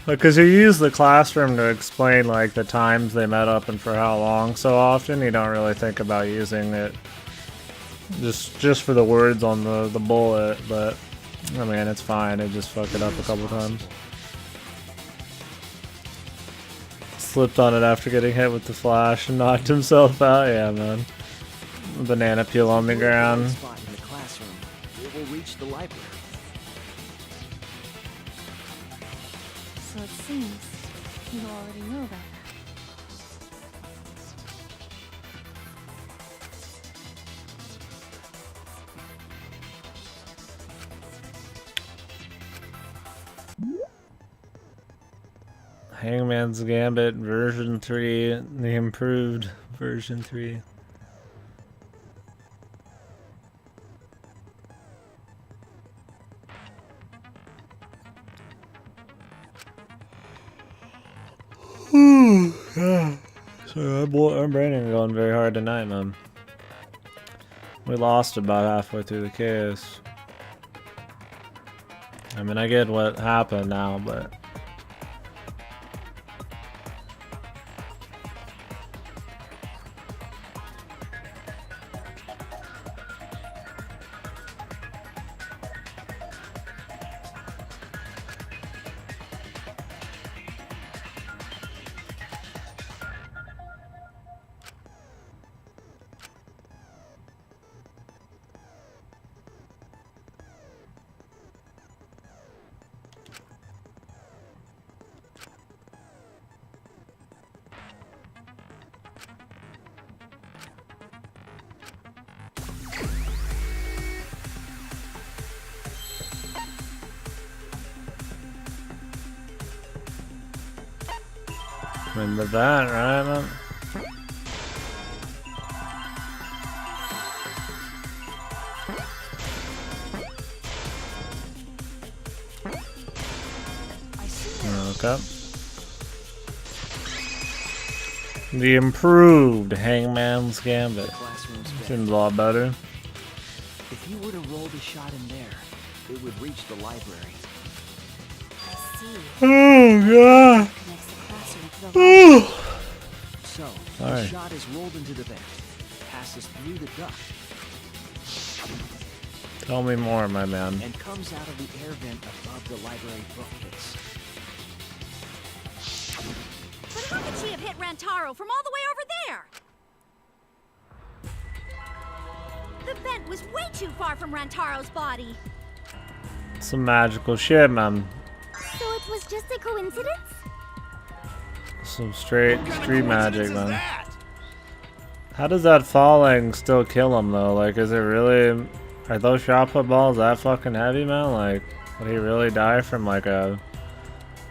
Because you use the classroom to explain like the times they met up and for how long so often, you don't really think about using it just for the words on the bullet, but I mean it's fine, it just fucked it up a couple times. Slipped on it after getting hit with the flash and knocked himself out, yeah man. Banana peel on the ground. It will reach the library. So it seems you already know about that. Hangman's Gambit version 3, the improved version 3. So our brain ain't going very hard tonight, man. We lost about halfway through the case. I mean, I get what happened now, but remember that, right, man? Okay. The improved Hangman's Gambit. Seems a lot better. If you were to roll the shot in there, it would reach the library. I see. Oh god. Connects the classroom to the library. So, Sorry. the shot is rolled into the vent, passes through the duct, Tell me more, my man. and comes out of the air vent above the library bookcase. But how could she have hit Rantaro from all the way over there? The vent was way too far from Rantaro's body. Some magical shit, man. So it was just a coincidence? Some straight street magic, man. How does that falling still kill him, though? Like, is it really... Are those shot put balls that fucking heavy, man? Like, would he really die from, like, a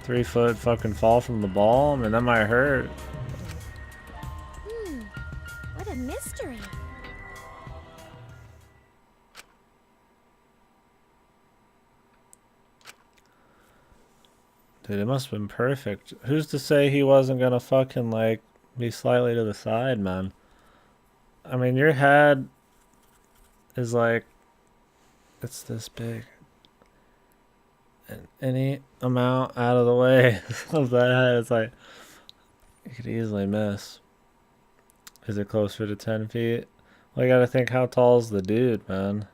3-foot fucking fall from the ball? I mean, that might hurt. What a mystery. Dude, it must have been perfect. Who's to say he wasn't gonna fucking, like, be slightly to the side, man? I mean, your head is like... It's this big. And any amount out of the way of that head, it's like... You could easily miss. Is it closer to 10 feet? Well, you gotta think, how tall is the dude, man?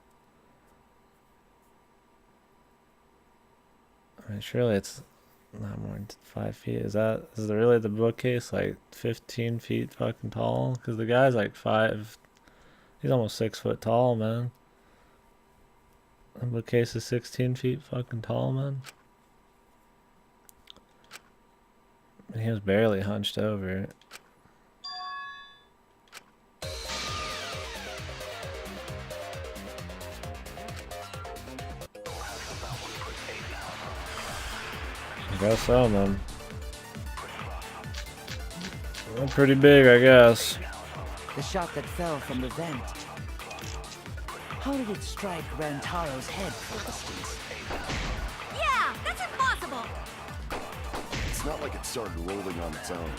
I mean, surely it's not more than 5 feet. Is really the bookcase like 15 feet fucking tall? Because the guy's like 5. He's almost 6 foot tall, man. The bookcase is 16 feet fucking tall, man. And he was barely hunched over. I guess so, man. Well, pretty big, I guess. The shot that fell from the vent. How did it strike Rantaro's head, for instance? Yeah, that's impossible. It's not like it started rolling on its own.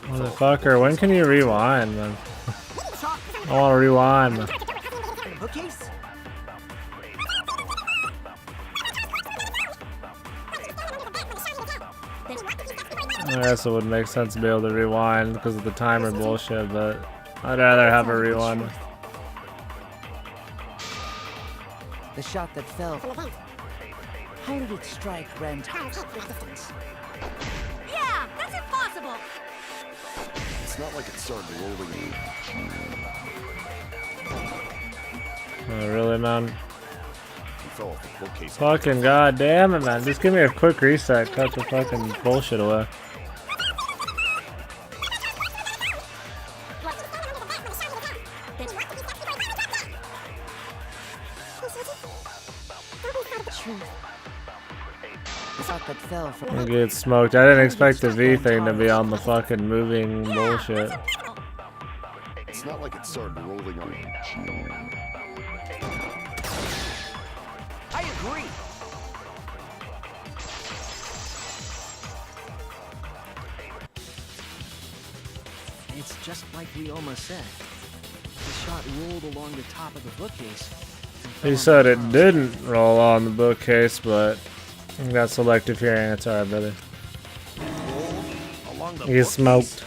Motherfucker, when can you rewind, man? I want to rewind, man. Bookcase? I guess it would make sense to be able to rewind because of the timer bullshit, but I'd rather have a rewind. The shot that fell. How did it strike Rantaro's? Yeah, that's impossible. It's not like it started rolling. Oh, really, man? He fell off the bookcase. Fucking goddamn it, man. Just give me a quick reset. Cut the fucking bullshit away. The shot that fell from. I get smoked. I didn't expect the V thing to be on the fucking moving bullshit. It's not like it started rolling on. I agree. It's just like Ryoma said. The shot rolled along the top of the bookcase. He said it didn't roll on the bookcase, but I got selective hearing. It's alright, brother. He's smoked.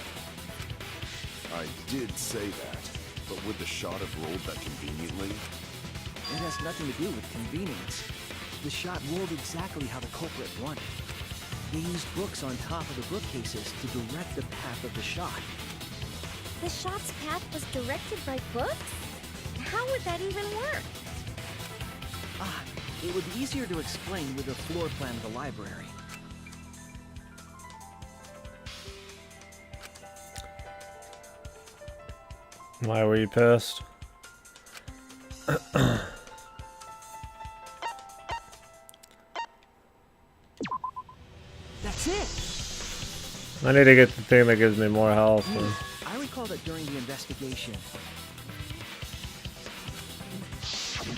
I did say that, but would the shot have rolled that conveniently? It has nothing to do with convenience. The shot rolled exactly how the culprit wanted. They used books on top of the bookcases to direct the path of the shot. The shot's path was directed by books? How would that even work? Ah, it would be easier to explain with the floor plan of the library. Why were you pissed? That's it! I need to get the thing that gives me more health. I recall that during the investigation,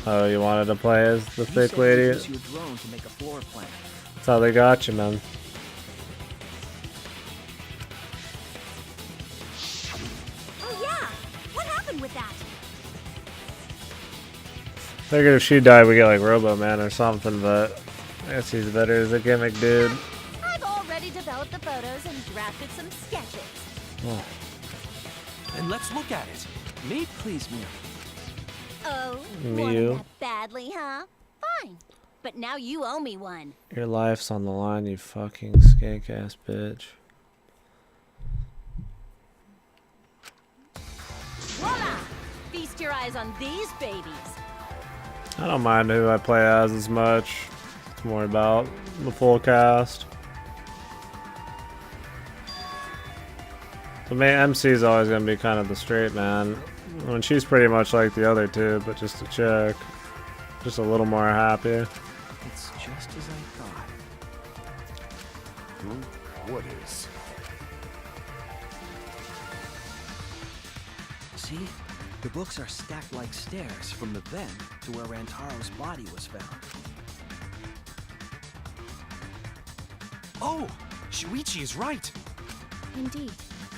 Oh, you wanted to play as the you thick said lady? you use your drone to make a floor plan. That's how they got you, man. Oh yeah, what happened with that? Figured if she died, we get like Robo Man or something, but I guess he's better as a gimmick dude. I've already developed the photos and drafted some sketches. Oh. And let's look at it. Me, please, Mia. Oh, Mew. wanted that badly, huh? Fine. But now you owe me one. Your life's on the line, you fucking skank ass bitch. Voila! Feast your eyes on these babies. I don't mind who I play as much. It's more about the full cast. The main MC is always going to be kind of the straight man. I mean, she's pretty much like the other two, but just a chick. Just a little more happy. It's just as I thought. What is? See? The books are stacked like stairs from the vent to where Rantaro's body was found. Oh, Shuichi is right. Indeed,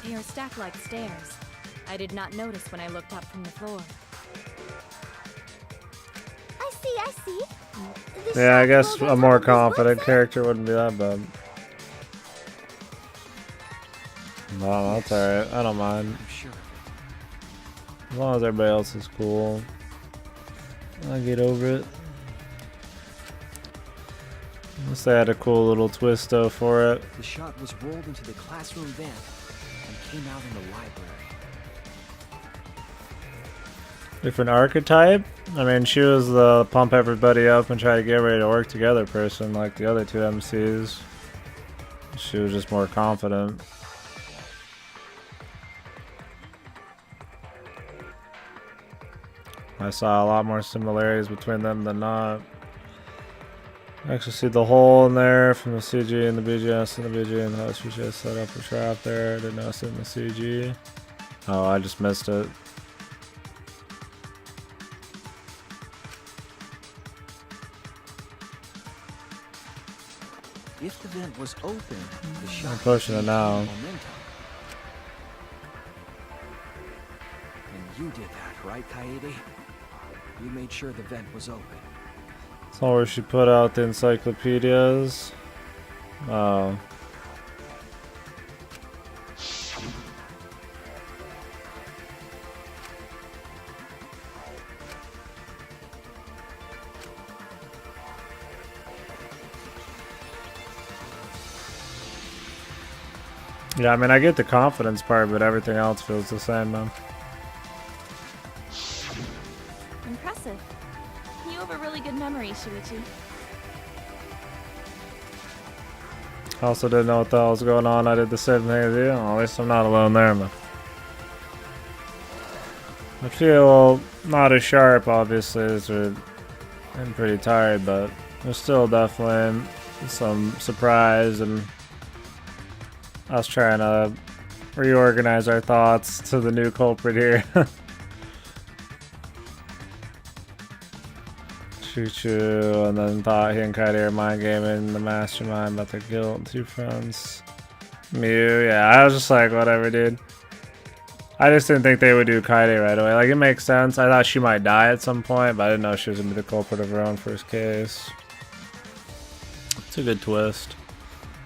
they are stacked like stairs. I did not notice when I looked up from the floor. I see. The Yeah, I shot guess rolled a on more top of his confident book, character wouldn't be that bad. No, that's alright. I don't mind. I'm sure of it. As long as everybody else is cool, I'll get over it. Unless they had a cool little twist though for it. The shot was rolled into the classroom vent and came out in the library. Different archetype? I mean, she was the pump everybody up and try to get ready to work together person like the other two MCs. She was just more confident. I saw a lot more similarities between them than not. I actually see the hole in there from the CG and the BGS and the BG and how she just set up a trap there. I didn't notice it in the CG. Oh, I just missed it. If the vent was open, the shot I'm pushing it now. momentum. And you did that, right, Kaede? You made sure the vent was open. That's all where she put out the encyclopedias. Oh. Yeah, I mean, I get the confidence part, but everything else feels the same, man. Impressive. You have a really good memory, Shuichi. I also didn't know what the hell was going on. I did the same thing as you. At least I'm not alone there, man. I feel not as sharp, obviously, as I'm pretty tired, but there's still definitely some surprise, and us trying to reorganize our thoughts to the new culprit here. Choo-choo, and then thought he and Kaede are mind gaming the mastermind about their guilt and 2 friends. Mew, yeah, I was just like, whatever, dude. I just didn't think they would do Kaede right away. Like, it makes sense. I thought she might die at some point, but I didn't know she was gonna be the culprit of her own first case. It's a good twist.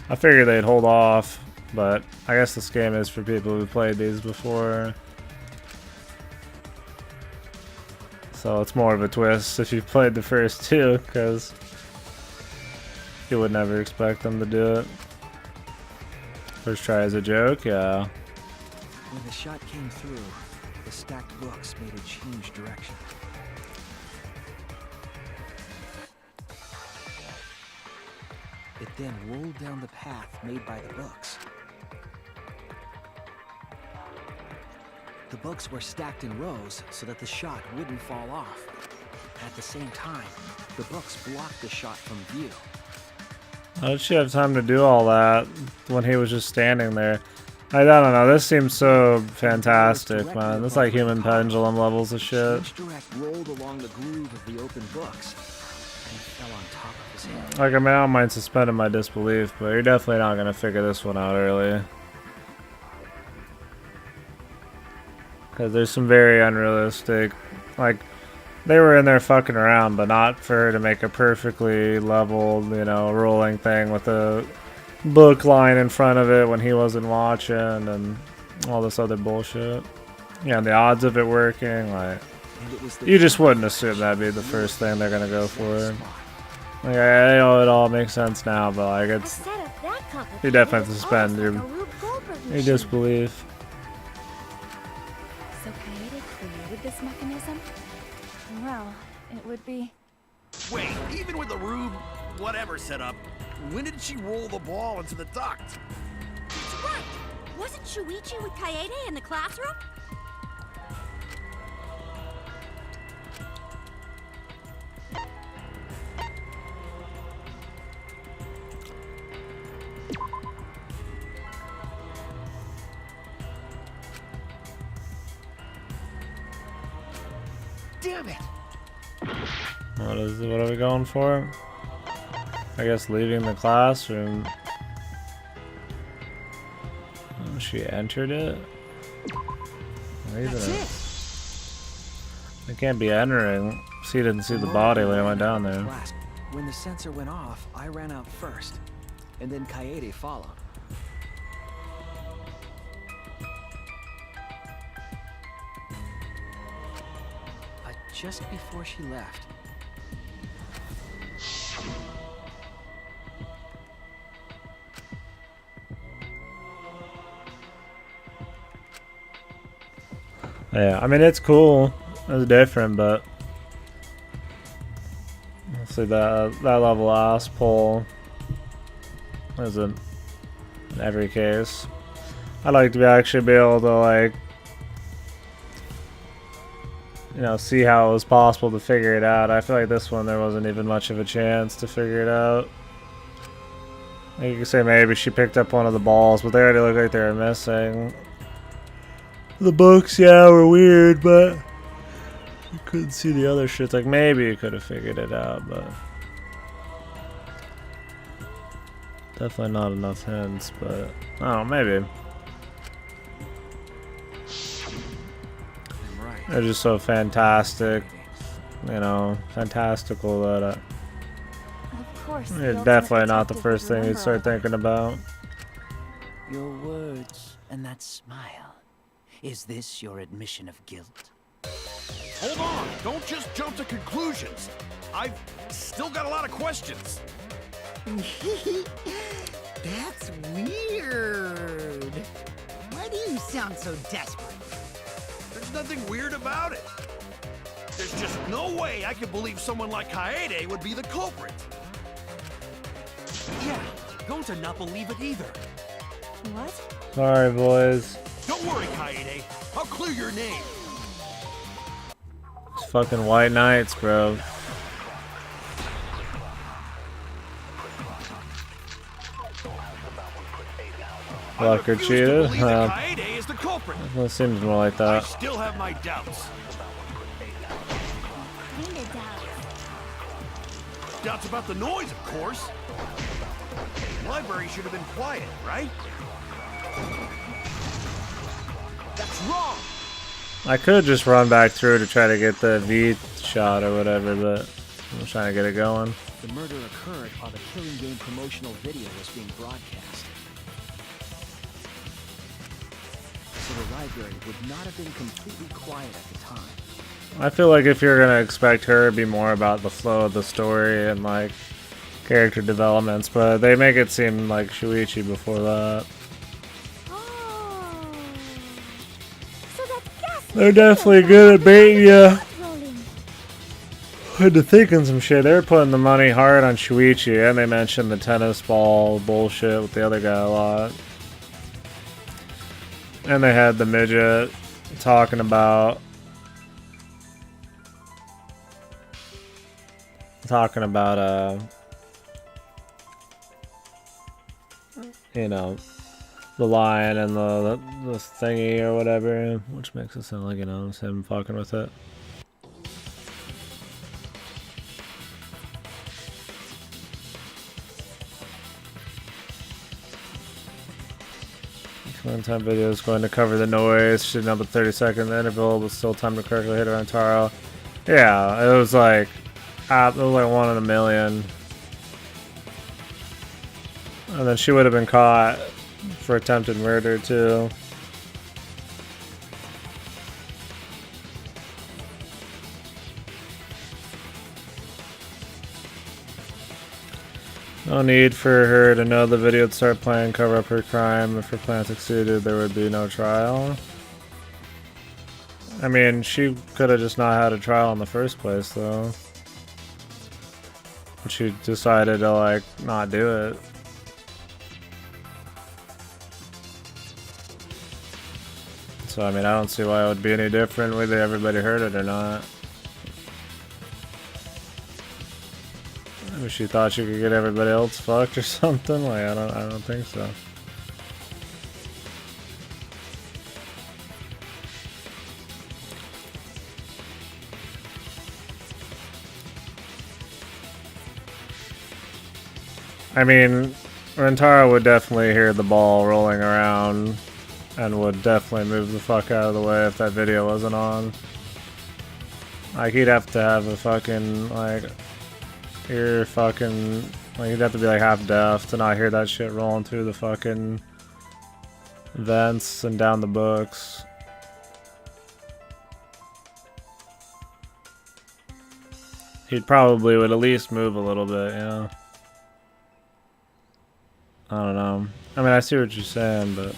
I figured they'd hold off, but I guess this game is for people who played these before. So it's more of a twist if you've played the first 2, because you would never expect them to do it. First try as a joke, yeah. When the shot came through, the stacked books made it change direction. It then rolled down the path made by the books. The books were stacked in rows so that the shot wouldn't fall off. At the same time, the books blocked the shot from view. How did she have time to do all that when he was just standing there? I don't know, this seems so fantastic, man. It's like human pendulum levels of shit. Change direct rolled along the groove of the open books and fell on top of his head. Like, I mean, I don't mind suspending my disbelief, but you're definitely not gonna figure this one out early. Because there's some very unrealistic, like, they were in there fucking around, but not for her to make a perfectly leveled, you know, rolling thing with a book line in front of it when he wasn't watching and all this other bullshit. Yeah, and the odds of it working, like, you just wouldn't assume that'd be the first thing they're gonna go for. Like, I know it all makes sense now, but like, it's, you definitely have to suspend your disbelief. So Kaede created this mechanism? Well, it would be... Wait, even with the Rube whatever setup, when did she roll the ball into the duct? That's right! Wasn't Shuichi with Kaede in the classroom? Damn it! What are we going for? I guess leaving the classroom. Oh, she entered it? Leaving it. They can't be entering. She didn't see the body when it went down there. When the sensor went off, I ran out first, and then Kaede followed. But just before she left, yeah, I mean, it's cool. It's different, but let's see, that level ass pull isn't in every case. I'd like to actually be able to, like, you know, see how it was possible to figure it out. I feel like this one there wasn't even much of a chance to figure it out. You could say maybe she picked up one of the balls, but they already look like they were missing. The books, yeah, were weird, but you couldn't see the other shit. Like, maybe you could have figured it out, but definitely not enough hints, but I don't know, maybe. They're just so fantastic, you know, fantastical that Of course, the it's ultimate definitely not the detective first would thing you'd remember start all that. thinking about. Your words and that smile. Is this your admission of guilt? Hold on, don't just jump to conclusions. I've still got a lot of questions. That's weird. sound so desperate. There's nothing weird about it. There's just no way I could believe someone like Kaede would be the culprit. Yeah, don't not believe it either. What? Sorry, boys. Don't worry, Kaede. I'll clear your name. It's fucking White Knights, bro. Luck or cheated? Kaede is the culprit. It seems more like I that. still have my doubts. Kinda doubt. Doubts about the noise, of course. The library should have been quiet, right? That's wrong. I could just run back through to try to get the V shot or whatever, but I'm just trying to get it going. The murder occurred while the Killing Game promotional video was being broadcast. So the library would not have been completely quiet at the time. I feel like if you're gonna expect her to be more about the flow of the story and like character developments, but they make it seem like Shuichi before that. Oh. So that's gas. They're definitely good at baiting you Rolling. into thinking some shit. They're putting the money hard on Shuichi, and they mentioned the tennis ball bullshit with the other guy a lot. And they had the midget talking about you know, the lion and the thingy or whatever, which makes it sound like, you know, it's him fucking with it. One-time video is going to cover the noise. Should have a 30-second interval, but still time to correctly hit around Taro. Yeah, it was like 1 in a million. And then she would have been caught for attempted murder too. No need for her to know the video would start playing, cover up her crime. If her plan succeeded, there would be no trial. I mean, she could have just not had a trial in the first place, though. But she decided to, like, not do it. So, I mean, I don't see why it would be any different whether everybody heard it or not. Maybe she thought she could get everybody else fucked or something. Like, I don't think so. I mean, Rentaro would definitely hear the ball rolling around and would definitely move the fuck out of the way if that video wasn't on. Like, he'd have to have a fucking, like, ear fucking, like, he'd have to be like half deaf to not hear that shit rolling through the fucking vents and down the books. He probably would at least move a little bit, yeah. I don't know. I mean, I see what you're saying, but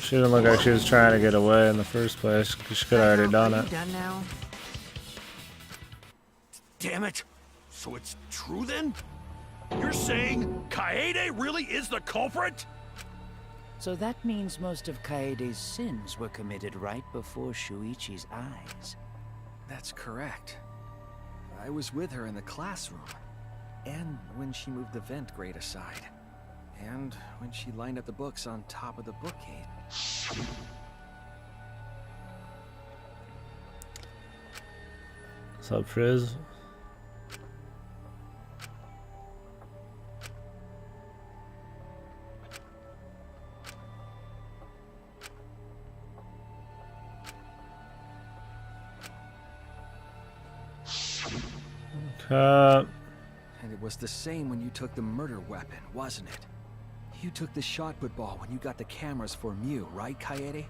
she didn't look like she was trying to get away in the first place, because she could have already done it. Done now? Damn it. So it's true then? You're saying Kaede really is the culprit? So that means most of Kaede's sins were committed right before Shuichi's eyes. That's correct. I was with her in the classroom. And when she moved the vent grate aside. And when she lined up the books on top of the bookcase. What's up, Frizz? And it was the same when you took the murder weapon, wasn't it? You took the shot put ball when you got the cameras for Mew, right, Kaede?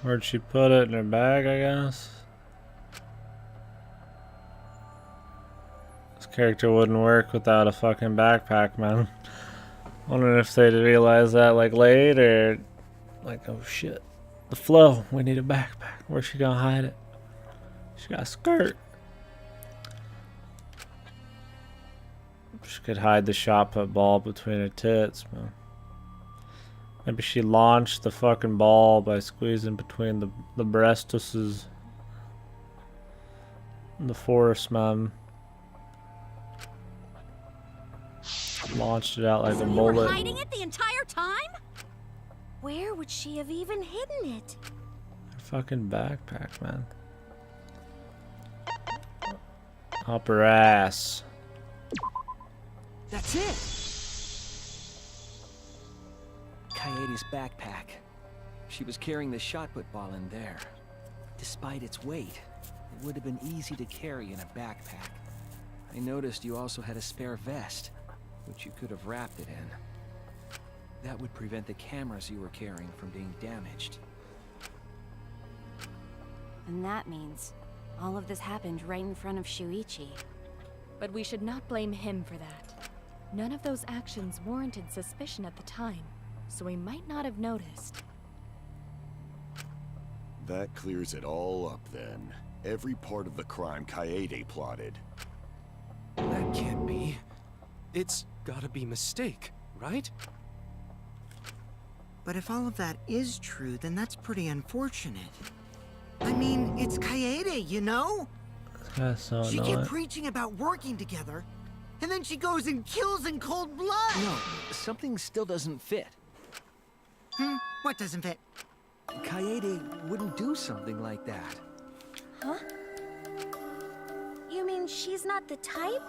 Where'd she put it? In her bag, I guess? This character wouldn't work without a fucking backpack, man. Wondering if they'd realize that like late or like, oh shit. The flow. We need a backpack. Where's she gonna hide it? She got a skirt. She could hide the shot put ball between her tits, man. Maybe she launched the fucking ball by squeezing between the breastises. The force, man. Launched it out like So a you were bullet. hiding it the entire time? Where would she have even hidden it? Her fucking backpack, man. Up her ass. That's it! Kaede's backpack. She was carrying the shot put ball in there. Despite its weight, it would have been easy to carry in a backpack. I noticed you also had a spare vest, which you could have wrapped it in. That would prevent the cameras you were carrying from being damaged. And that means all of this happened right in front of Shuichi. But we should not blame him for that. None of those actions warranted suspicion at the time, so we might not have noticed. That clears it all up then. Every part of the crime Kaede plotted. That can't be. It's gotta be mistake, right? But if all of that is true, then that's pretty unfortunate. I mean, it's Kaede, you know? That's so She annoying. kept preaching about working together, and then she goes and kills in cold blood! No, something still doesn't fit. What doesn't fit? Kaede wouldn't do something like that. Huh? You mean she's not the type?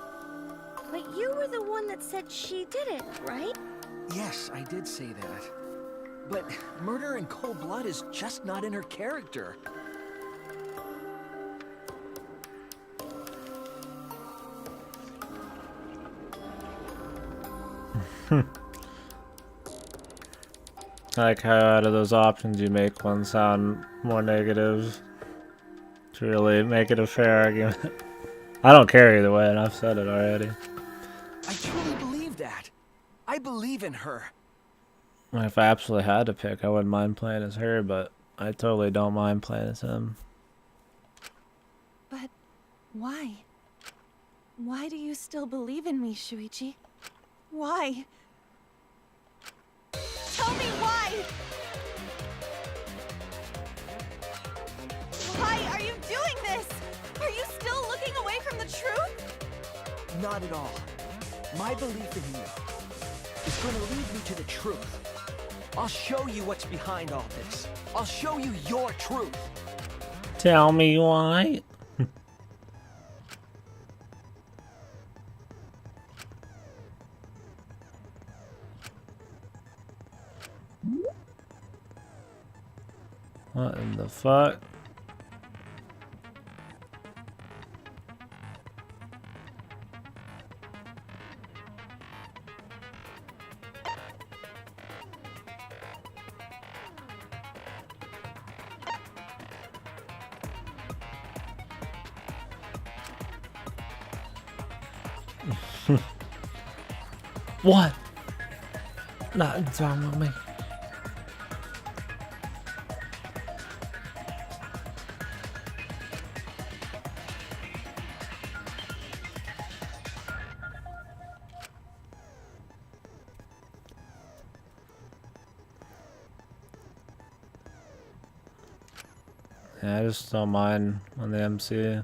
But you were the one that said she did it, right? Yes, I did say that. But murder in cold blood is just not in her character. I like how out of those options you make one sound more negative to really make it a fair argument. I don't care either way, and I've said it already. I truly believe that. I believe in her. If I absolutely had to pick, I wouldn't mind playing as her, but I totally don't mind playing as him. But why? Why do you still believe in me, Shuichi? Why? Tell me why! Why are you doing this? Are you still looking away from the truth? Not at all. My belief in you is going to lead me to the truth. I'll show you what's behind all this. I'll show you your truth. Tell me why. What in the fuck? What? Nothing's wrong with me. Yeah, I just don't mind on the MC.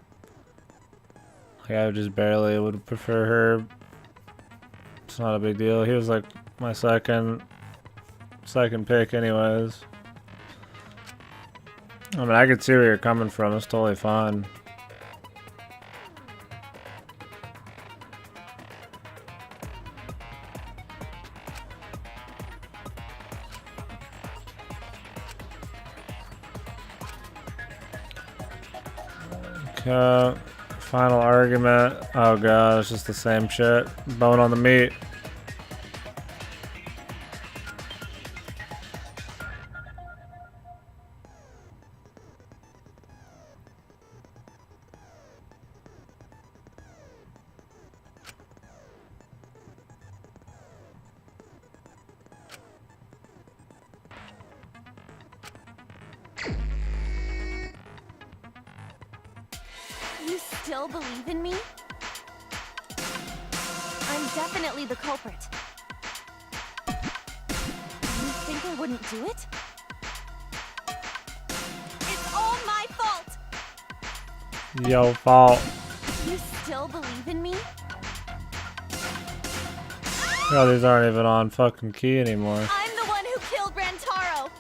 Like, I just barely would prefer her. It's not a big deal. He was like my second pick anyways. I mean, I could see where you're coming from. It's totally fine. Okay, final argument. Oh god, it's just the same shit. Bone on the meat. still believe in me? I'm definitely the culprit. You think I wouldn't do it? It's all my fault! Yo, fault. You still believe in me? Oh, these aren't even on fucking key anymore. I'm the one who killed Rantaro!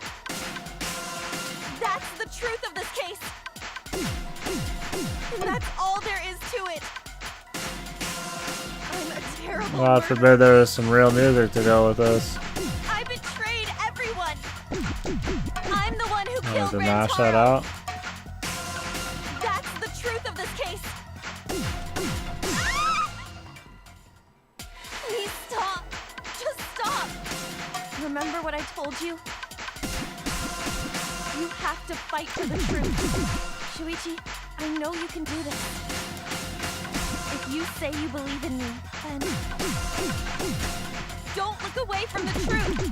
That's the truth of this case! And that's all there is to it! I'm a terrible God murderer. forbid there was some real music to go with this. I betrayed everyone! I'm the one who Oh, killed to mash that Rantaro! out. That's the truth of this case! Please stop! Just stop! Remember what I told you? You have to fight for the truth. Shuichi, I know you can do this. If you say you believe in me, then... Don't look away from the truth!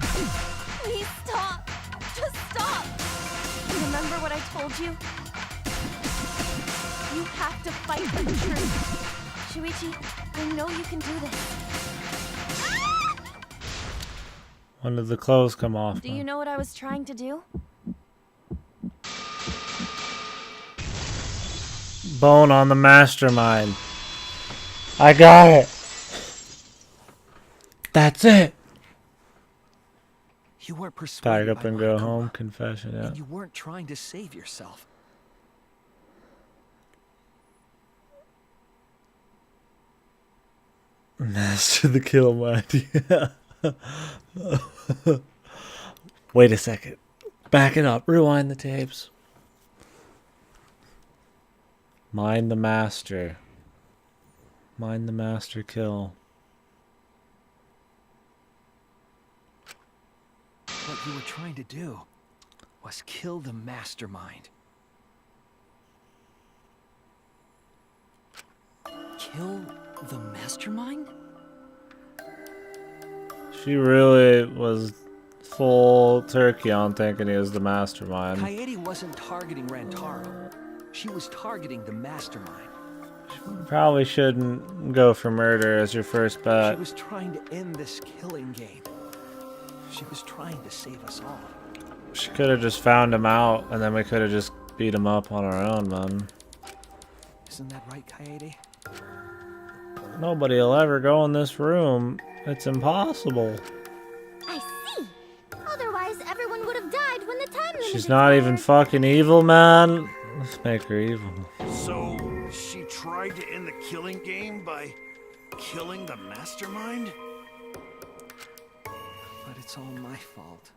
Please stop! Just stop! Remember what I told you? You have to fight for the truth. Shuichi, I know you can do this. When did the clothes come off? Do you know what I was trying to do? Bone on the mastermind. I got it. That's it. You weren't Pack persuaded up by and go Monokuma, home. Confession, yeah. and you weren't trying to save yourself. Master the kill mind. Wait a second. Back it up. Rewind the tapes. Mind the master. Mind the master kill. What you were trying to do was kill the mastermind. Kill the mastermind? She really was full turkey on thinking he was the mastermind. Kaede wasn't targeting Rantaro. She was targeting the mastermind. Probably shouldn't go for murder as your first She bet. was trying to end this killing game. She was trying to save us all. She could have just found him out and then we could have just beat him up on our own, man. Isn't that right, Kaede? Nobody will ever go in this room. It's impossible. I see. Otherwise, everyone would have died when the time limit She's not even fucking evil, man. Let's make her evil. So, she tried to end the killing game by killing the mastermind? But it's all my fault.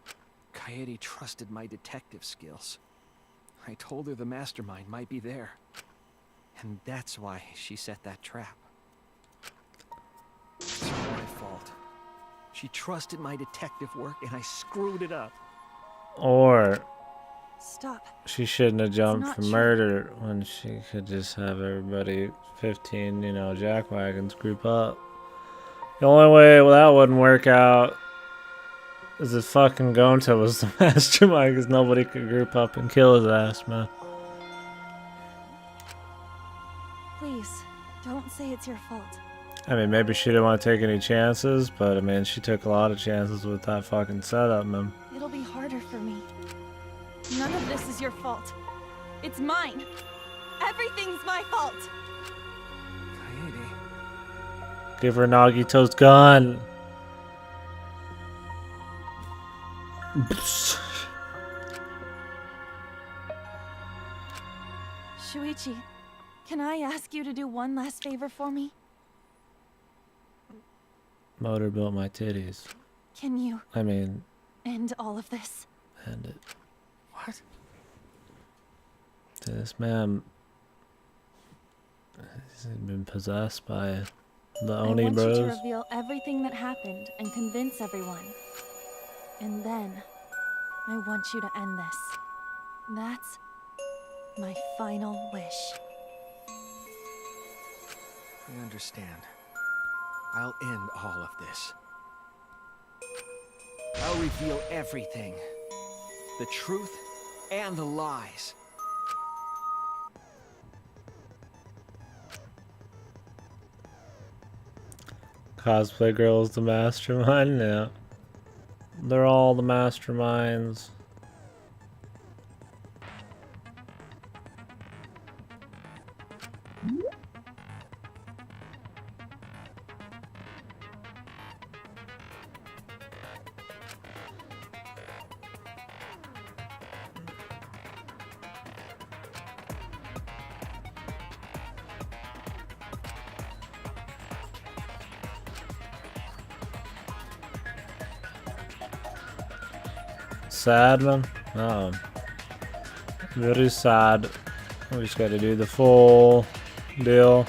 Kaede trusted my detective skills. I told her the mastermind might be there. And that's why she set that trap. It's all my fault. She trusted my detective work and I screwed it up. Or Stop. she shouldn't have jumped not for true. murder when she could just have everybody 15, jackwagons group up. The only way that wouldn't work out is if fucking Gonta was the mastermind because nobody could group up and kill his ass, man. Please, don't say it's your fault. I mean, maybe she didn't want to take any chances, but I mean, she took a lot of chances with that fucking setup, man. It'll be harder for me. None of this is your fault. It's mine. Everything's my fault. Kaede. Give her Nagito's gun. Shuichi, can I ask you to do one last favor for me? Motor built my titties. Can you I mean, end all of this? end it. What? This man has been possessed by the I Oni want you to bros. reveal everything that happened and convince everyone. And then, I want you to end this. That's my final wish. I understand. I'll end all of this. I'll reveal everything. The truth and the lies. Cosplay girl's the mastermind. Yeah, they're all the masterminds. Sad, man. Oh, very sad. We just got to do the full deal.